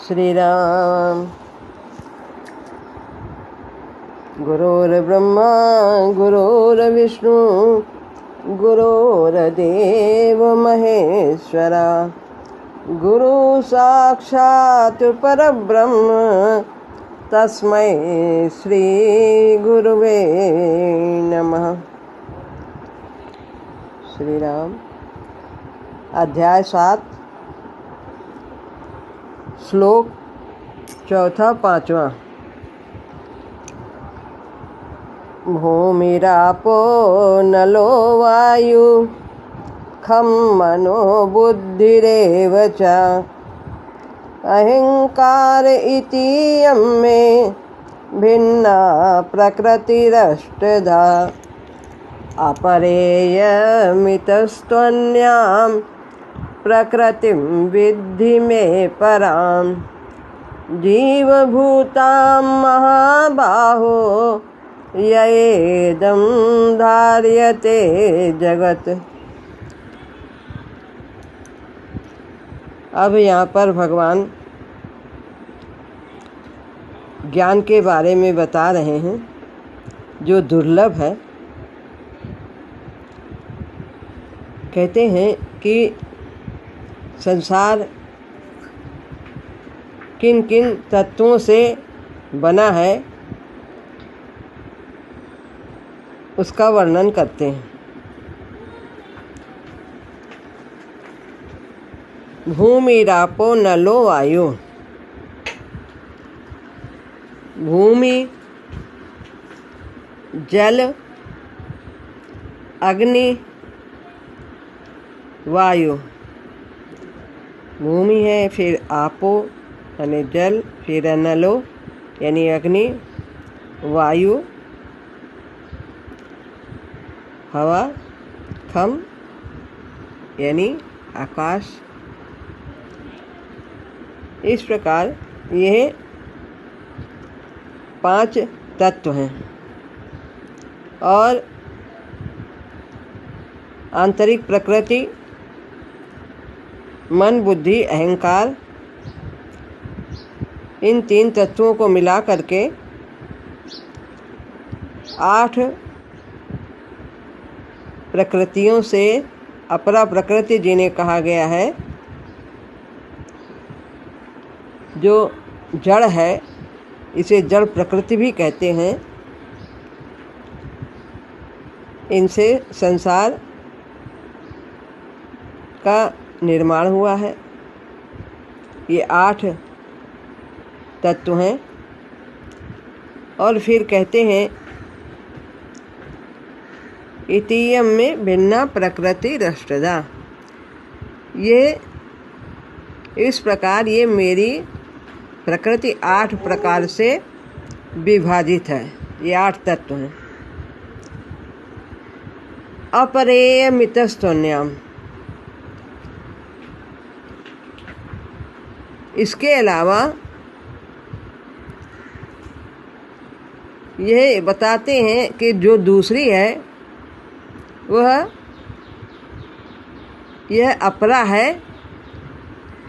श्री राम। गुरुर्ब्रह्मा गुरुर्विष्णु गुरुर्देव महेश्वरा, गुरु साक्षात् परब्रह्म तस्मै श्री गुरुवे नमः। श्री राम। अध्याय 7, श्लोक 4, 5वां। भूमिरापो नलो वायु खं मनो बुद्धिरेव च, अहंकार इति यम्मे भिन्ना प्रकृतिरष्टधा, अपरेयमितस्त्वन्यां प्रकृतिं विद्धि मे परां, जीवभूतां महाबाहो येदं धार्यते जगत। अब यहाँ पर भगवान ज्ञान के बारे में बता रहे हैं जो दुर्लभ है। कहते हैं कि संसार किन किन तत्वों से बना है उसका वर्णन करते हैं। भूमिरापो नलो वायु। भूमि, जल, अग्नि, वायु। भूमि है, फिर आपो यानी जल, फिर नलो यानी अग्नि, वायु हवा, खम यानी आकाश। इस प्रकार यह 5 तत्व हैं और आंतरिक प्रकृति, मन, बुद्धि, अहंकार, इन 3 तत्वों को मिला करके 8 प्रकृतियों से अपरा प्रकृति जिन्हें कहा गया है, जो जड़ है, इसे जड़ प्रकृति भी कहते हैं। इनसे संसार का निर्माण हुआ है। ये 8 तत्व हैं। और फिर कहते हैं इतीयम में भिन्ना प्रकृति रष्टदा। ये इस प्रकार ये मेरी प्रकृति 8 प्रकार से विभाजित है। ये 8 तत्व हैं। अपरेयमितस्त्वन्याम, इसके अलावा यह बताते हैं कि जो दूसरी है वह यह अपरा है,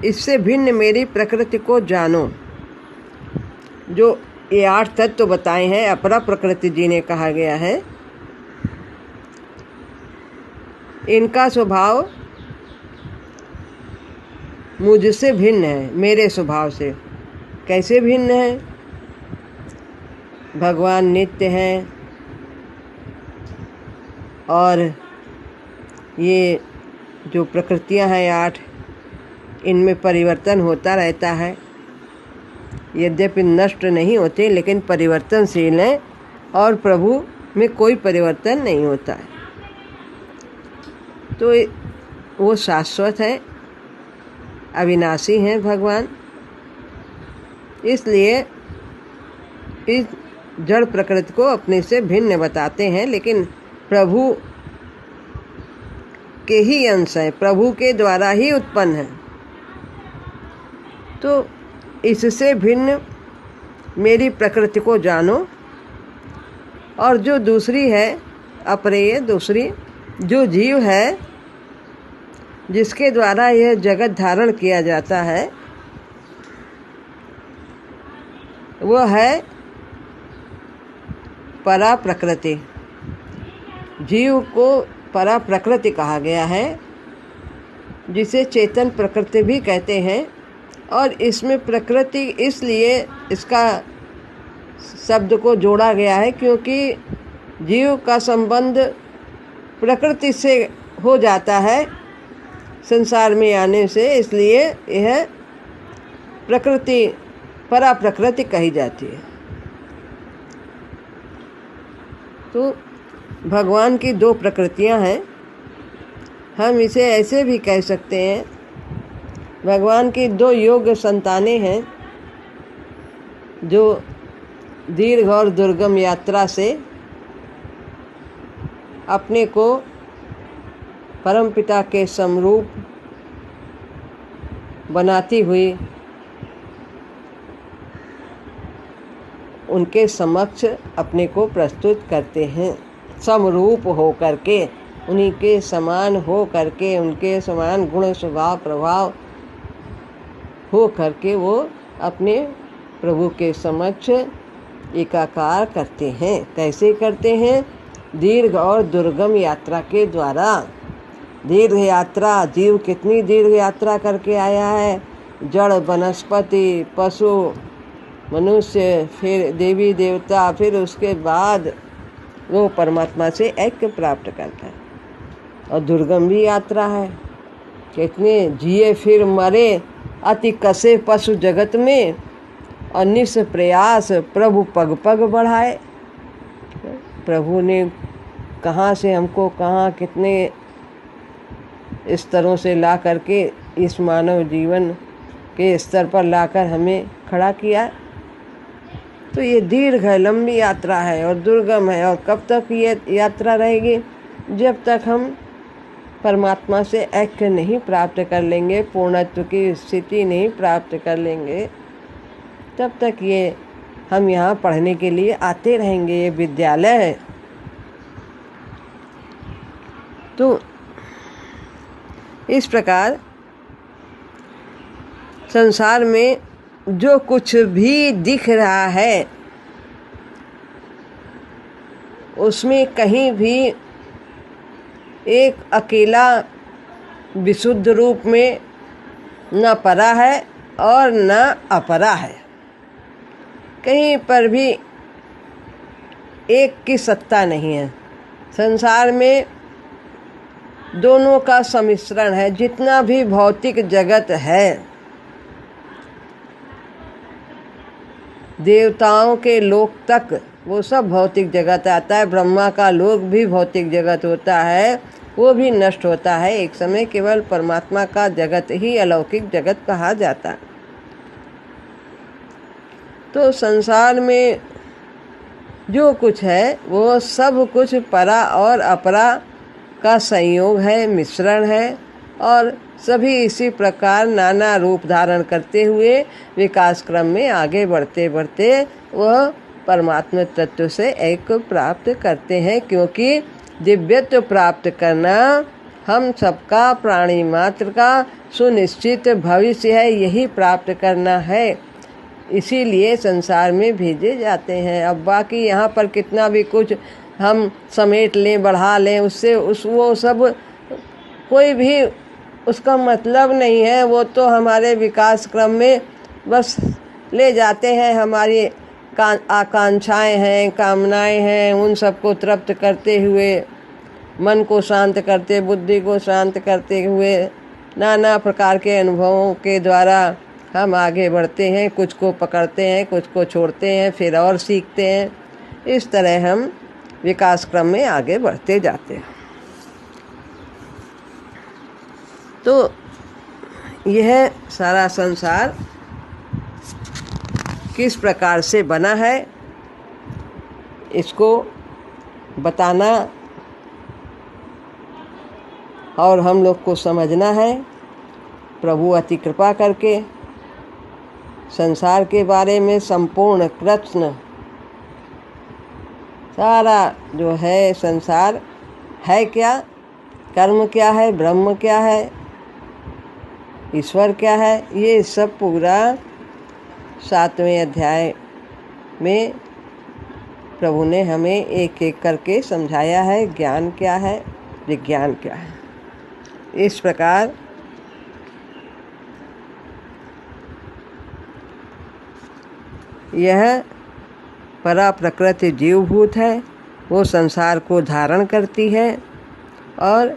इससे भिन्न मेरी प्रकृति को जानो। जो ये 8 तत्व बताए हैं अपरा प्रकृति जिन्हें कहा गया है, इनका स्वभाव मुझसे भिन्न है, मेरे स्वभाव से। कैसे भिन्न है? भगवान नित्य हैं और ये जो प्रकृतियां हैं 8, इनमें परिवर्तन होता रहता है। यद्यपि नष्ट नहीं होते लेकिन परिवर्तनशील हैं और प्रभु में कोई परिवर्तन नहीं होता है। तो वो शाश्वत हैं, अविनाशी हैं भगवान। इसलिए इस जड़ प्रकृति को अपने से भिन्न बताते हैं, लेकिन प्रभु के ही अंश हैं, प्रभु के द्वारा ही उत्पन्न है। तो इससे भिन्न मेरी प्रकृति को जानो। और जो दूसरी है अपरेय, दूसरी जो जीव है जिसके द्वारा यह जगत धारण किया जाता है, वो है परा प्रकृति। जीव को परा प्रकृति कहा गया है, जिसे चेतन प्रकृति भी कहते हैं। और इसमें प्रकृति इसलिए इसका शब्द को जोड़ा गया है क्योंकि जीव का संबंध प्रकृति से हो जाता है संसार में आने से, इसलिए यह प्रकृति परा प्रकृति कही जाती है। तो भगवान की दो प्रकृतियां हैं। हम इसे ऐसे भी कह सकते हैं, भगवान की दो योग्य संतानें हैं जो दीर्घ और दुर्गम यात्रा से अपने को परमपिता के समरूप बनाती हुई उनके समक्ष अपने को प्रस्तुत करते हैं। समरूप हो करके, उन्हीं के समान हो करके, उनके समान गुण स्वभाव प्रभाव हो करके वो अपने प्रभु के समक्ष एकाकार करते हैं। कैसे करते हैं? दीर्घ और दुर्गम यात्रा के द्वारा। दीर्घ यात्रा, जीव कितनी दीर्घ यात्रा करके आया है। जड़, वनस्पति, पशु, मनुष्य, फिर देवी देवता, फिर उसके बाद वो परमात्मा से ऐक्य प्राप्त करता है। और दुर्गम भी यात्रा है। कितने जिए फिर मरे अति कसे पशु जगत में, और निस प्रयास प्रभु पग पग बढ़ाए। प्रभु ने कहाँ से हमको कहाँ कितने स्तरों से ला करके इस मानव जीवन के स्तर पर लाकर हमें खड़ा किया। तो ये दीर्घ है, लंबी यात्रा है और दुर्गम है। और कब तक ये यात्रा रहेगी? जब तक हम परमात्मा से ऐक्य नहीं प्राप्त कर लेंगे, पूर्णत्व की स्थिति नहीं प्राप्त कर लेंगे, तब तक ये हम यहाँ पढ़ने के लिए आते रहेंगे। ये विद्यालय है। तो इस प्रकार संसार में जो कुछ भी दिख रहा है उसमें कहीं भी एक अकेला विशुद्ध रूप में न परा है और न अपरा है। कहीं पर भी एक की सत्ता नहीं है। संसार में दोनों का सम्मिश्रण है। जितना भी भौतिक जगत है, देवताओं के लोक तक वो सब भौतिक जगत आता है। ब्रह्मा का लोक भी भौतिक जगत होता है, वो भी नष्ट होता है एक समय। केवल परमात्मा का जगत ही अलौकिक जगत कहा जाता है। तो संसार में जो कुछ है वो सब कुछ परा और अपरा का संयोग है, मिश्रण है। और सभी इसी प्रकार नाना रूप धारण करते हुए विकास क्रम में आगे बढ़ते बढ़ते वह परमात्मा तत्व से एक प्राप्त करते हैं। क्योंकि दिव्यत्व प्राप्त करना हम सबका, प्राणी मात्र का सुनिश्चित भविष्य है। यही प्राप्त करना है, इसीलिए संसार में भेजे जाते हैं। अब बाकी यहाँ पर कितना भी कुछ हम समेट लें, बढ़ा लें, उससे वो सब कोई भी उसका मतलब नहीं है। वो तो हमारे विकास क्रम में बस ले जाते हैं। हमारी आकांक्षाएं हैं, कामनाएं हैं, उन सबको तृप्त करते हुए, मन को शांत करते, बुद्धि को शांत करते हुए, नाना प्रकार के अनुभवों के द्वारा हम आगे बढ़ते हैं। कुछ को पकड़ते हैं, कुछ को छोड़ते हैं, फिर और सीखते हैं। इस तरह हम विकास क्रम में आगे बढ़ते जाते हैं। तो यह सारा संसार किस प्रकार से बना है, इसको बताना और हम लोग को समझना है। प्रभु अति कृपा करके संसार के बारे में संपूर्ण कृष्ण सारा जो है संसार है क्या, कर्म क्या है, ब्रह्म क्या है, ईश्वर क्या है, ये सब पूरा 7वें अध्याय में प्रभु ने हमें एक एक करके समझाया है ज्ञान क्या है, विज्ञान क्या है। इस प्रकार यह परा प्रकृति जीवभूत है, वो संसार को धारण करती है और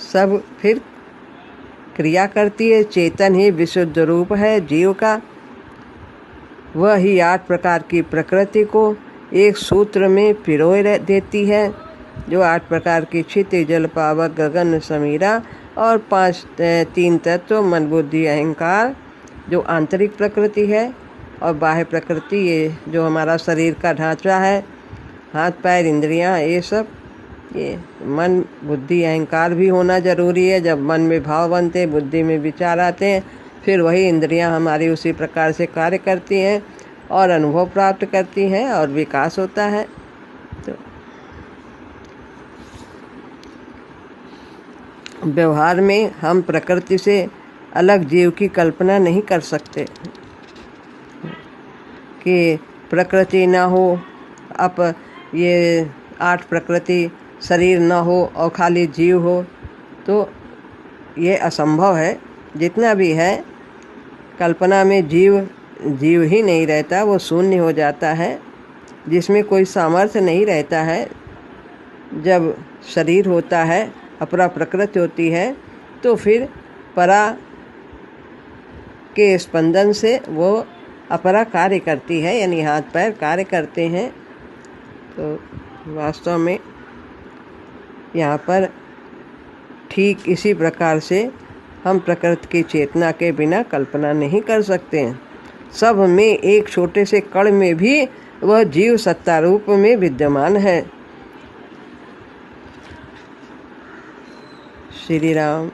सब फिर क्रिया करती है। चेतन ही विशुद्ध रूप है जीव का। वह ही 8 प्रकार की प्रकृति को एक सूत्र में पिरोए देती है, जो 8 प्रकार की क्षिति, जल, पावक, गगन, समीरा और 3 तत्व मन, बुद्धि, अहंकार, जो आंतरिक प्रकृति है, और बाह्य प्रकृति ये जो हमारा शरीर का ढांचा है, हाथ पैर इंद्रियां, ये सब, ये मन, बुद्धि, अहंकार भी होना जरूरी है। जब मन में भाव बनते हैं, बुद्धि में विचार आते हैं, फिर वही इंद्रियां हमारी उसी प्रकार से कार्य करती हैं और अनुभव प्राप्त करती हैं और विकास होता है। तो व्यवहार में हम प्रकृति से अलग जीव की कल्पना नहीं कर सकते कि प्रकृति ना हो, अब ये 8 प्रकृति शरीर ना हो और खाली जीव हो, तो ये असंभव है। जितना भी है कल्पना में जीव ही नहीं रहता, वो शून्य हो जाता है, जिसमें कोई सामर्थ्य नहीं रहता है। जब शरीर होता है, अपरा प्रकृति होती है, तो फिर परा के स्पंदन से वो अपरा कार्य करती है, यानी हाथ पैर कार्य करते हैं। तो वास्तव में यहाँ पर ठीक इसी प्रकार से हम प्रकृति की चेतना के बिना कल्पना नहीं कर सकते हैं। सब में एक छोटे से कण में भी वह जीव सत्ता रूप में विद्यमान है। श्री राम।